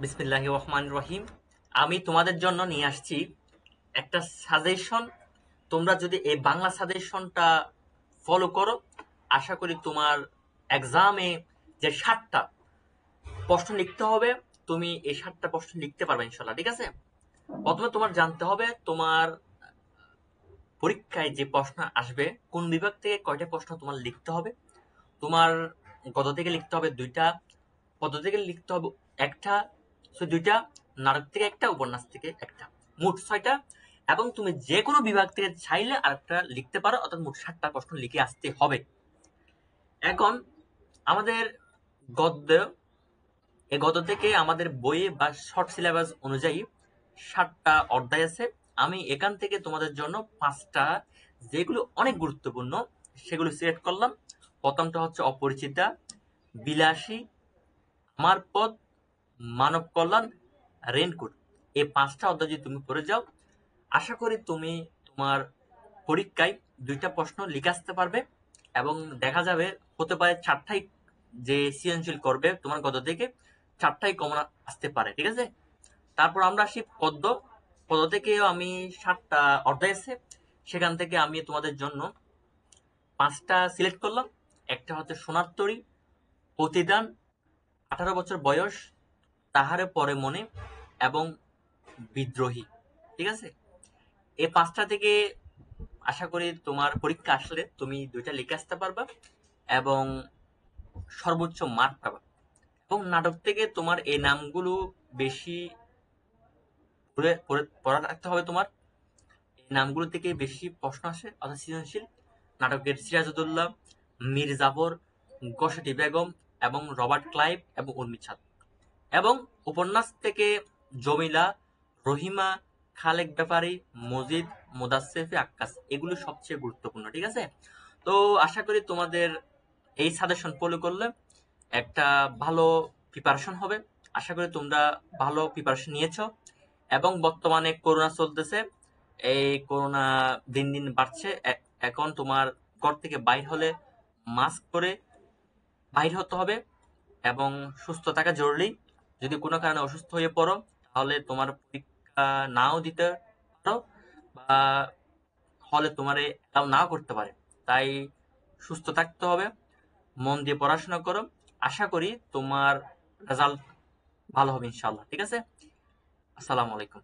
বিসমিল্লাহির রহমানির রহিম। আমি তোমাদের জন্য নিয়ে আসছি একটা সাজেশন। তোমরা যদি এই বাংলা সাজেশনটা ফলো করো, আশা করি তোমার এক্সামে যে 7টা প্রশ্ন লিখতে হবে, তুমি এই 7টা প্রশ্ন লিখতে পারবে ইনশাল্লাহ। ঠিক আছে? প্রথমে তোমার জানতে হবে তোমার পরীক্ষায় যে প্রশ্ন আসবে কোন বিভাগ থেকে কয়টা প্রশ্ন তোমার লিখতে হবে। তোমার গদ্য থেকে লিখতে হবে 2টা, পদ্য থেকে লিখতে হবে 1টা, 2টা, নাটক থেকে 1টা, উপন্যাস থেকে 1টা, মোট 6টা। এবং তুমি যে কোনো বিভাগ থেকে চাইলে আরেকটা লিখতে পারো, অর্থাৎ মোট 7টা প্রশ্ন লিখে আসতে হবে। এখন আমাদের গদ্য, এই গদ্য থেকে আমাদের বইয়ে বা শর্ট সিলেবাস অনুযায়ী 7টা অধ্যায় আছে। আমি এখান থেকে তোমাদের জন্য 5টা, যেগুলো অনেক গুরুত্বপূর্ণ, সেগুলো সিলেক্ট করলাম। প্রথমটা হচ্ছে অপরিচিতা, বিলাসী, আমার পথ, মানব কল্যাণ, রেইনকোট। এই 5টা অধ্যায় যদি তুমি পড়ে যাও, আশা করি তুমি তোমার পরীক্ষায় 2টা প্রশ্ন লিখে আসতে পারবে। এবং দেখা যাবে হতে পারে 4টাই যে সৃজনশীল করবে তোমার গদ্য থেকে, 4টাই কমন আসতে পারে। ঠিক আছে? তারপর আমরা আসি পদ্য। পদ্য থেকেও আমি 7টা অধ্যায় আছে, সেখান থেকে আমি তোমাদের জন্য 5টা সিলেক্ট করলাম। একটা হচ্ছে সোনার তরী, প্রতিদান, 18 বছর বয়স, তাহারে পরে মনে, এবং বিদ্রোহী। ঠিক আছে? এই 5টা থেকে আশা করি তোমার পরীক্ষা আসলে তুমি 2টা লিখে আসতে পারবা এবং সর্বোচ্চ মার্ক পাবা। এবং নাটক থেকে তোমার এই নামগুলো বেশি পড়া রাখতে হবে। তোমার এই নামগুলো থেকে বেশি প্রশ্ন আসে, অর্থাৎ সৃজনশীল। নাটকের সিরাজউদ্দৌলা, মীর জাফর, গোসাটি বেগম এবং রবার্ট ক্লাইভ এবং উর্মি ছাদ। এবং উপন্যাস থেকে জমিলা, রহিমা, খালেক ব্যাপারী, মজিদ, মোদাসেফে আক্কাস, এগুলো সবচেয়ে গুরুত্বপূর্ণ। ঠিক আছে? তো আশা করি তোমাদের এই সাজেশন ফলো করলে একটা ভালো প্রিপারেশন হবে। আশা করি তোমরা ভালো প্রিপারেশন নিয়েছো। এবং বর্তমানে করোনা চলতেছে, এই করোনা দিন দিন বাড়ছে। এখন তোমার ঘর থেকে বাইর হলে মাস্ক পরে বাইর হতে হবে এবং সুস্থ থাকা জরুরি। যদি কোনো কারণে অসুস্থ হয়ে পড়ো, তাহলে তোমার পরীক্ষা নাও দিতে পারো, বা হলে তোমার এলাও নাও করতে পারে। তাই সুস্থ থাকতে হবে, মন দিয়ে পড়াশোনা করো। আশা করি তোমার রেজাল্ট ভালো হবে ইনশাল্লাহ। ঠিক আছে? আসসালামু আলাইকুম।